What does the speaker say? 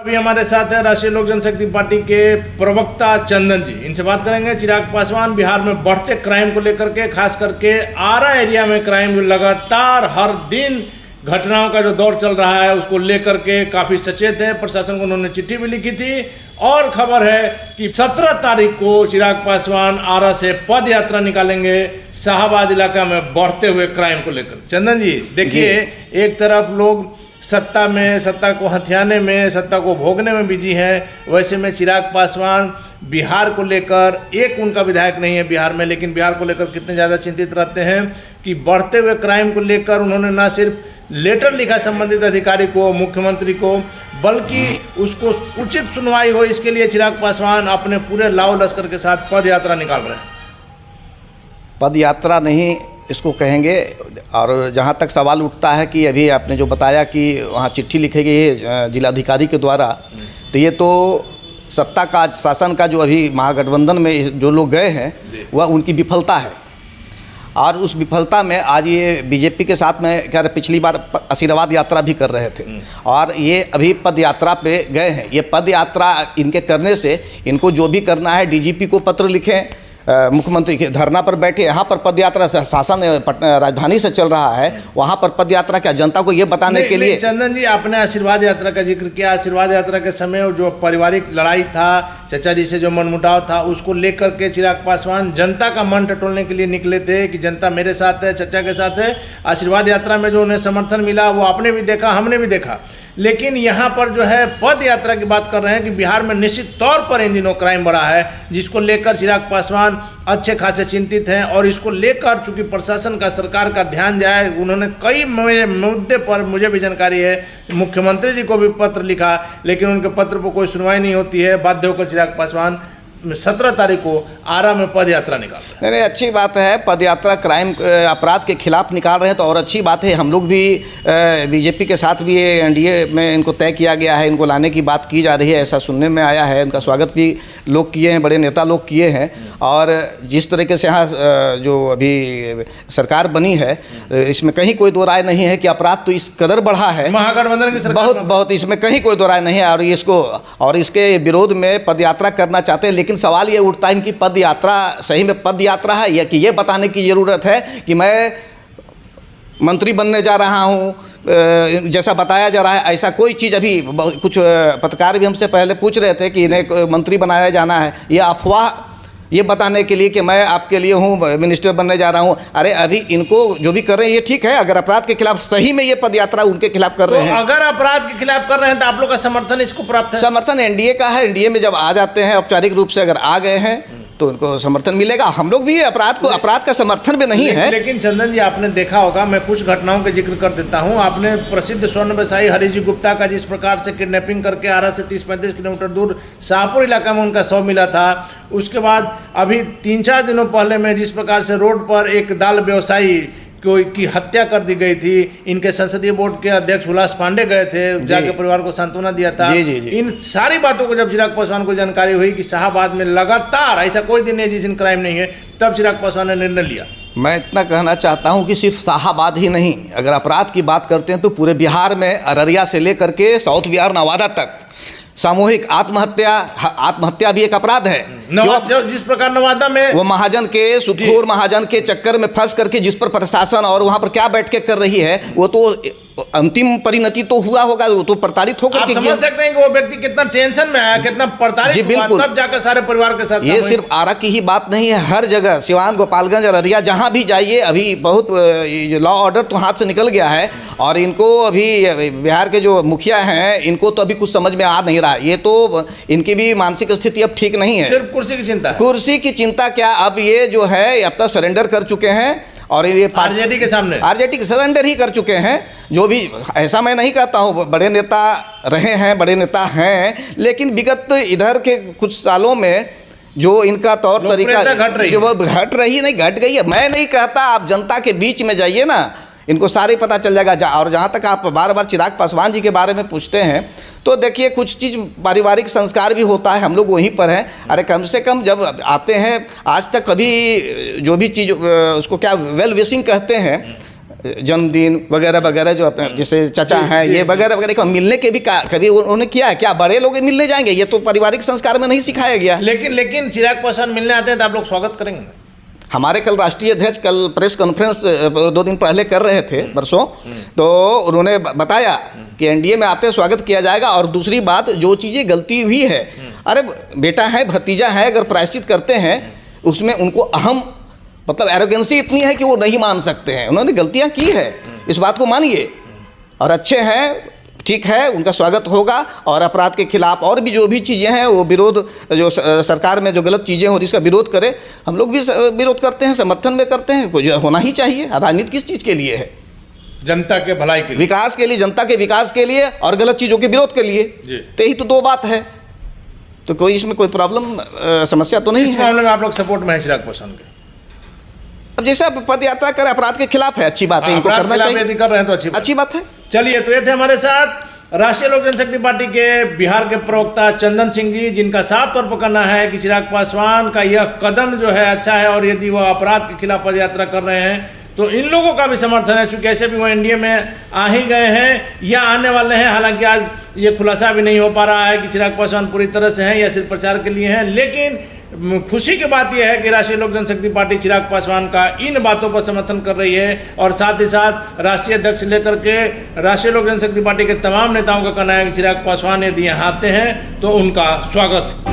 अभी हमारे साथ है राष्ट्रीय लोक जनशक्ति पार्टी के प्रवक्ता चंदन जी। इनसे बात करेंगे। चिराग पासवान बिहार में बढ़ते क्राइम को लेकर के, खास करके आरा एरिया में क्राइम लगातार हर दिन घटनाओं का जो दौर चल रहा है उसको लेकर के काफी सचेत है। प्रशासन को उन्होंने चिट्ठी भी लिखी थी और खबर है कि 17 तारीख को चिराग पासवान आरा से पद यात्रा निकालेंगे शाहबाद इलाका में बढ़ते हुए क्राइम को लेकर। चंदन जी देखिए, एक तरफ लोग सत्ता में, सत्ता को हथियाने में, सत्ता को भोगने में बिजी हैं, वैसे में चिराग पासवान बिहार को लेकर, एक उनका विधायक नहीं है बिहार में, लेकिन बिहार को लेकर कितने ज़्यादा चिंतित रहते हैं कि बढ़ते हुए क्राइम को लेकर उन्होंने न सिर्फ लेटर लिखा संबंधित अधिकारी को, मुख्यमंत्री को, बल्कि उसको उचित सुनवाई हो इसके लिए चिराग पासवान अपने पूरे लाव लश्कर के साथ पद यात्रा निकाल रहे हैं। पद यात्रा नहीं इसको कहेंगे। और जहाँ तक सवाल उठता है कि अभी आपने जो बताया कि वहाँ चिट्ठी लिखी गई है जिलाधिकारी के द्वारा, तो ये तो सत्ता का, शासन का जो अभी महागठबंधन में जो लोग गए हैं वह उनकी विफलता है। और उस विफलता में आज ये बीजेपी के साथ में क्या पिछली बार आशीर्वाद यात्रा भी कर रहे थे और ये अभी पद यात्रा पे गए हैं। ये पद यात्रा इनके करने से इनको जो भी करना है, डीजीपी को पत्र लिखें, मुख्यमंत्री के धरना पर बैठे, यहाँ पर पदयात्रा से शासन राजधानी से चल रहा है, वहाँ पर पदयात्रा क्या जनता को ये बताने के लिए। चंदन जी, आपने आशीर्वाद यात्रा का जिक्र किया। आशीर्वाद यात्रा के समय जो पारिवारिक लड़ाई था, चचा जी से जो मनमुटाव था, उसको लेकर के चिराग पासवान जनता का मन टटोलने के लिए निकले थे कि जनता मेरे साथ है, चचा के साथ है। आशीर्वाद यात्रा में जो उन्हें समर्थन मिला वो आपने भी देखा, हमने भी देखा। लेकिन यहाँ पर जो है पद यात्रा की बात कर रहे हैं कि बिहार में निश्चित तौर पर इन दिनों क्राइम बढ़ा है, जिसको लेकर चिराग पासवान अच्छे खासे चिंतित हैं। और इसको लेकर चूंकि प्रशासन का, सरकार का ध्यान जाए, उन्होंने कई मुद्दे पर, मुझे भी जानकारी है, मुख्यमंत्री जी को भी पत्र लिखा, लेकिन उनके पत्र पर कोई सुनवाई नहीं होती है। बाध्य होकर चिराग पासवान 17 तारीख को आरा में पद यात्रा निकाल रहे हैं। नहीं, अच्छी बात है। पद यात्रा क्राइम, अपराध के खिलाफ निकाल रहे हैं तो और अच्छी बात है। हम लोग भी बीजेपी के साथ भी एनडीए में इनको तय किया गया है, इनको लाने की बात की जा रही है, ऐसा सुनने में आया है। उनका स्वागत भी लोग किए हैं, बड़े नेता लोग किए हैं। और जिस तरीके से यहाँ जो अभी सरकार बनी है, इसमें कहीं कोई दो राय नहीं है कि अपराध तो इस कदर बढ़ा है, महागठबंधन की सरकार बहुत, इसमें कहीं कोई दो राय नहीं है। और इसको, और इसके विरोध में पद यात्रा करना चाहते हैं। लेकिन सवाल ये उठता है इनकी पद यात्रा सही में पद यात्रा है या कि ये बताने की ज़रूरत है कि मैं मंत्री बनने जा रहा हूँ, जैसा बताया जा रहा है। ऐसा कोई चीज़, अभी कुछ पत्रकार भी हमसे पहले पूछ रहे थे कि इन्हें मंत्री बनाया जाना है, ये अफवाह, ये बताने के लिए कि मैं आपके लिए हूँ, मिनिस्टर बनने जा रहा हूँ। अरे अभी इनको जो भी कर रहे हैं ये ठीक है। अगर अपराध के खिलाफ सही में ये पद यात्रा उनके खिलाफ कर रहे हैं, अगर अपराध के खिलाफ कर रहे हैं तो आप लोग का समर्थन इसको प्राप्त है? समर्थन एनडीए का है। एनडीए में जब आ जाते हैं, औपचारिक रूप से अगर आ गए हैं तो उनको समर्थन मिलेगा। हम लोग भी अपराध का समर्थन भी नहीं है। लेकिन चंदन जी, आपने देखा होगा, मैं कुछ घटनाओं के जिक्र कर देता हूं। आपने प्रसिद्ध स्वर्ण व्यवसायी हरिजी गुप्ता का जिस प्रकार से किडनैपिंग करके आरा से 30-35 किलोमीटर दूर शाहपुर इलाका में उनका शव मिला था। उसके बाद अभी 3-4 दिनों पहले में जिस प्रकार से रोड पर एक दाल व्यवसायी की हत्या कर दी गई थी, इनके संसदीय बोर्ड के अध्यक्ष हुलास पांडे गए थे, जाके परिवार को सांत्वना दिया था। जी। इन सारी बातों को जब चिराग पासवान को जानकारी हुई कि शाहबाद में लगातार, ऐसा कोई दिन है जिस दिन क्राइम नहीं है, तब चिराग पासवान ने निर्णय लिया। मैं इतना कहना चाहता हूं कि सिर्फ शाहबाद ही नहीं, अगर अपराध की बात करते हैं तो पूरे बिहार में, अररिया से लेकर के साउथ बिहार, नवादा तक सामूहिक आत्महत्या भी एक अपराध है। जो जिस प्रकार नवादा में वो महाजन के, सुखोर महाजन के चक्कर में फंस करके जिस पर प्रशासन और वहां पर क्या बैठ के कर रही है, वो तो अंतिम परिणति तो हुआ होगा, वो तो प्रताड़ित होकर के। समझ सकते हैं कि वो व्यक्ति कितना टेंशन में आया, कितना प्रताड़ित हुआ, तब जाकर सारे परिवार के साथ। ये सिर्फ आरा की ही बात नहीं है, हर जगह, सिवान, गोपालगंज, अररिया, जहां भी जाइए, अभी बहुत लॉ ऑर्डर तो हाथ से निकल गया है। और इनको अभी बिहार के जो मुखिया हैं, इनको तो अभी कुछ समझ में आ नहीं रहा। ये तो इनकी भी मानसिक स्थिति अब ठीक नहीं है। सिर्फ कुर्सी की चिंता, कुर्सी की चिंता क्या, अब ये जो है अपना सरेंडर कर चुके हैं और ये आरजेडी के सामने, आरजेडी के सरेंडर ही कर चुके हैं। जो भी, ऐसा मैं नहीं कहता हूँ, बड़े नेता रहे हैं, बड़े नेता हैं, लेकिन विगत इधर के कुछ सालों में जो इनका तौर तरीका घट रही नहीं, घट गई है। मैं नहीं कहता, आप जनता के बीच में जाइए ना, इनको सारे पता चल जाएगा। और जहाँ तक आप बार बार चिराग पासवान जी के बारे में पूछते हैं, तो देखिए कुछ चीज़ पारिवारिक संस्कार भी होता है, हम लोग वहीं पर हैं। अरे कम से कम जब आते हैं, आज तक कभी जो भी चीज़, उसको क्या वेल विशिंग कहते हैं, जन्मदिन वगैरह वगैरह जो अपने जैसे चाचा हैं ये वगैरह वगैरह मिलने के भी कभी उन्होंने किया है क्या? बड़े लोग मिलने जाएंगे? ये तो पारिवारिक संस्कार में नहीं सिखाया गया। लेकिन चिराग पासवान मिलने आते हैं तो आप लोग स्वागत करेंगे ना? हमारे कल राष्ट्रीय अध्यक्ष कल प्रेस कॉन्फ्रेंस 2 दिन पहले कर रहे थे परसों, तो उन्होंने बताया कि एनडीए में आते स्वागत किया जाएगा। और दूसरी बात, जो चीज़ें गलती हुई है, अरे बेटा है भतीजा है, अगर प्रायश्चित करते हैं उसमें उनको अहम मतलब एरोगेंसी इतनी है कि वो नहीं मान सकते हैं। उन्होंने गलतियां की है, इस बात को मानिए, और अच्छे हैं, ठीक है, उनका स्वागत होगा। और अपराध के खिलाफ और भी जो भी चीज़ें हैं वो विरोध, जो सरकार में जो गलत चीज़ें हो रही इसका विरोध करे, हम लोग भी विरोध करते हैं, समर्थन में करते हैं, कुछ होना ही चाहिए। राजनीति किस चीज़ के लिए है? जनता के भलाई के लिए, विकास के लिए, जनता के विकास के लिए, और गलत चीज़ों के विरोध के लिए। तो यही तो 2 बात है, तो कोई इसमें कोई प्रॉब्लम समस्या तो नहीं है। इस मामले में आप लोग सपोर्ट में है चिराग पासवान के? अब जैसा पद यात्रा करे, अपराध के खिलाफ है, अच्छी बात है, इनको करना चाहिए, यदि कर रहे हैं तो अच्छी बात है। चलिए, तो ये थे हमारे साथ राष्ट्रीय लोक जनशक्ति पार्टी के बिहार के प्रवक्ता चंदन सिंह जी, जिनका साफ तौर पर कहना है कि चिराग पासवान का यह कदम जो है अच्छा है, और यदि वह अपराध के खिलाफ पद यात्रा कर रहे हैं तो इन लोगों का भी समर्थन है, चूंकि ऐसे भी वो एनडीए में आ ही गए हैं या आने वाले हैं। हालांकि आज ये खुलासा भी नहीं हो पा रहा है कि चिराग पासवान पूरी तरह से हैं या सिर्फ प्रचार के लिए हैं। लेकिन खुशी की बात यह है कि राष्ट्रीय लोक जनशक्ति पार्टी चिराग पासवान का इन बातों पर समर्थन कर रही है, और साथ ही साथ राष्ट्रीय अध्यक्ष लेकर के राष्ट्रीय लोक जनशक्ति पार्टी के तमाम नेताओं का कहना है कि चिराग पासवान यदि यहाँ आते हैं तो उनका स्वागत